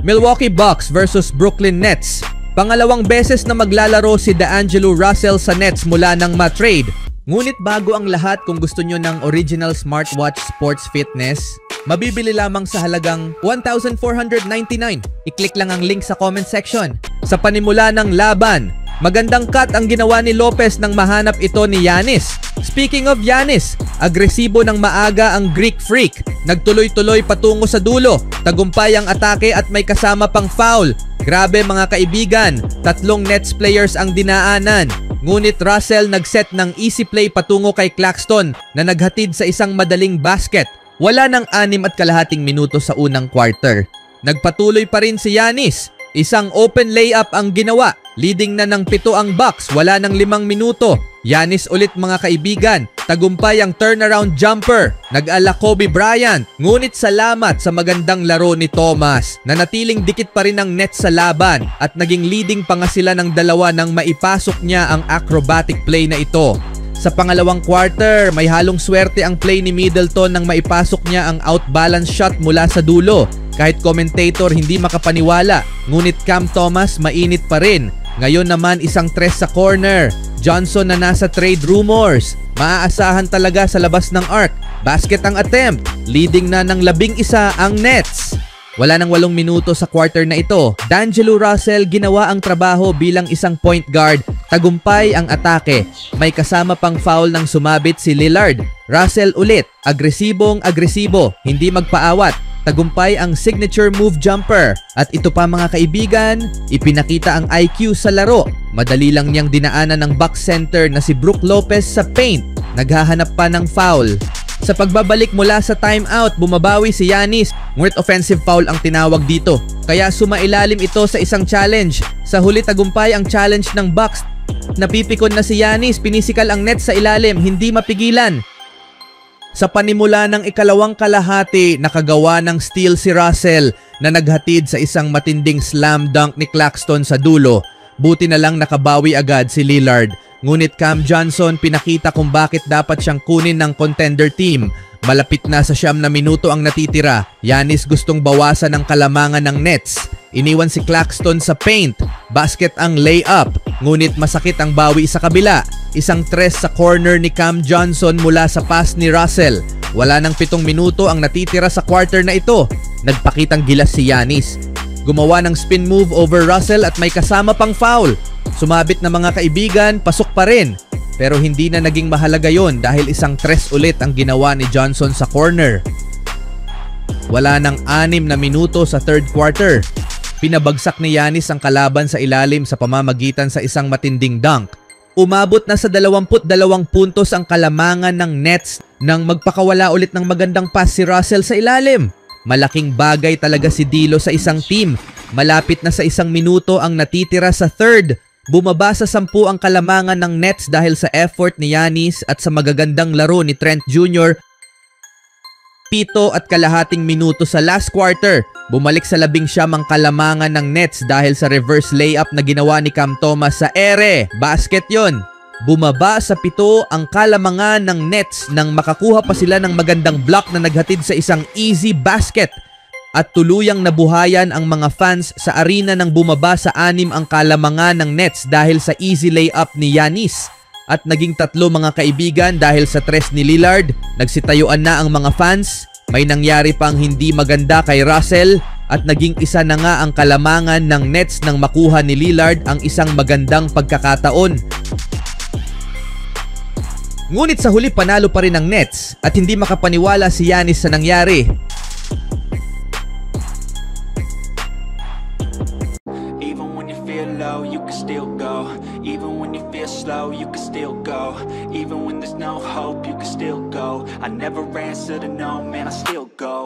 Milwaukee Bucks versus Brooklyn Nets. Pangalawang beses na maglalaro si D'Angelo Russell sa Nets mula nang ma-trade. Ngunit bago ang lahat, kung gusto nyo ng original smartwatch sports fitness, mabibili lamang sa halagang $1,499. I-click lang ang link sa comment section. Sa panimula ng laban, magandang cut ang ginawa ni Lopez nang mahanap ito ni Giannis. Speaking of Giannis, agresibo ng maaga ang Greek Freak. Nagtuloy-tuloy patungo sa dulo. Tagumpay ang atake at may kasama pang foul. Grabe mga kaibigan, 3 Nets players ang dinaanan. Ngunit Russell nag-set ng easy play patungo kay Claxton na naghatid sa isang madaling basket. Wala ng 6.5 minuto sa unang quarter. Nagpatuloy pa rin si Giannis. Isang open layup ang ginawa. Leading na ng 7 ang Bucks, wala ng 5 minuto. Giannis ulit mga kaibigan. Tagumpay ang turnaround jumper. Nag-ala Kobe Bryant. Ngunit salamat sa magandang laro ni Thomas. Nanatiling dikit pa rin ang Nets sa laban at naging leading pa nga sila ng 2 nang maipasok niya ang acrobatic play na ito. Sa pangalawang quarter, may halong swerte ang play ni Middleton nang maipasok niya ang outbalance shot mula sa dulo. Kahit commentator hindi makapaniwala, ngunit Cam Thomas mainit pa rin. Ngayon naman isang tres sa corner. Johnson na nasa trade rumors. Maaasahan talaga sa labas ng arc. Basket ang attempt. Leading na ng 11 ang Nets. Wala nang 8 minuto sa quarter na ito. D'Angelo Russell ginawa ang trabaho bilang isang point guard. Tagumpay ang atake. May kasama pang foul nang sumabit si Lillard. Russell ulit. Agresibong-agresibo. Hindi magpaawat. Tagumpay ang signature move jumper. At ito pa mga kaibigan, ipinakita ang IQ sa laro. Madali lang niyang dinaanan ng Bucks center na si Brook Lopez sa paint. Naghahanap pa ng foul. Sa pagbabalik mula sa timeout, bumabawi si Giannis. Ngunit offensive foul ang tinawag dito. Kaya sumailalim ito sa isang challenge. Sa huli tagumpay ang challenge ng Bucks. Napipikon na si Giannis, pinisikal ang Nets sa ilalim, hindi mapigilan. Sa panimula ng ikalawang kalahati, nakagawa ng steal si Russell na naghatid sa isang matinding slam dunk ni Claxton sa dulo. Buti na lang nakabawi agad si Lillard. Ngunit Cam Johnson pinakita kung bakit dapat siyang kunin ng contender team. Malapit na sa 9 na minuto ang natitira. Giannis gustong bawasan ang kalamangan ng Nets. Iniwan si Claxton sa paint. Basket ang layup. Ngunit masakit ang bawi sa kabila. Isang tres sa corner ni Cam Johnson mula sa pass ni Russell. Wala nang 7 minuto ang natitira sa quarter na ito. Nagpakitang gilas si Giannis. Gumawa ng spin move over Russell at may kasama pang foul. Sumabit na mga kaibigan, pasok pa rin. Pero hindi na naging mahalaga yon dahil isang tres ulit ang ginawa ni Johnson sa corner. Wala nang 6 na minuto sa third quarter. Pinabagsak ni Giannis ang kalaban sa ilalim sa pamamagitan sa isang matinding dunk. Umabot na sa 22 puntos ang kalamangan ng Nets nang magpakawala ulit ng magandang pass si Russell sa ilalim. Malaking bagay talaga si D'Lo sa isang team. Malapit na sa 1 minuto ang natitira sa third. Bumaba sa 10 ang kalamangan ng Nets dahil sa effort ni Giannis at sa magagandang laro ni Trent Jr. 7.5 minuto sa last quarter. Bumalik sa 19 ang kalamangan ng Nets dahil sa reverse layup na ginawa ni Cam Thomas sa ere. Basket yon. Bumaba sa 7 ang kalamangan ng Nets nang makakuha pa sila ng magandang block na naghatid sa isang easy basket. At tuluyang nabuhayan ang mga fans sa arena nang bumaba sa 6 ang kalamangan ng Nets dahil sa easy layup ni Giannis. At naging 3 mga kaibigan dahil sa tres ni Lillard. Nagsitayuan na ang mga fans. May nangyari pang hindi maganda kay Russell at naging 1 na nga ang kalamangan ng Nets nang makuha ni Lillard ang isang magandang pagkakataon. Ngunit sa huli panalo pa rin ang Nets at hindi makapaniwala si Giannis sa nangyari. Even when you feel low, you can still go. Even when you feel slow, you can still go. Even when there's no hope, you can still go. I never answer to no, man, I still go.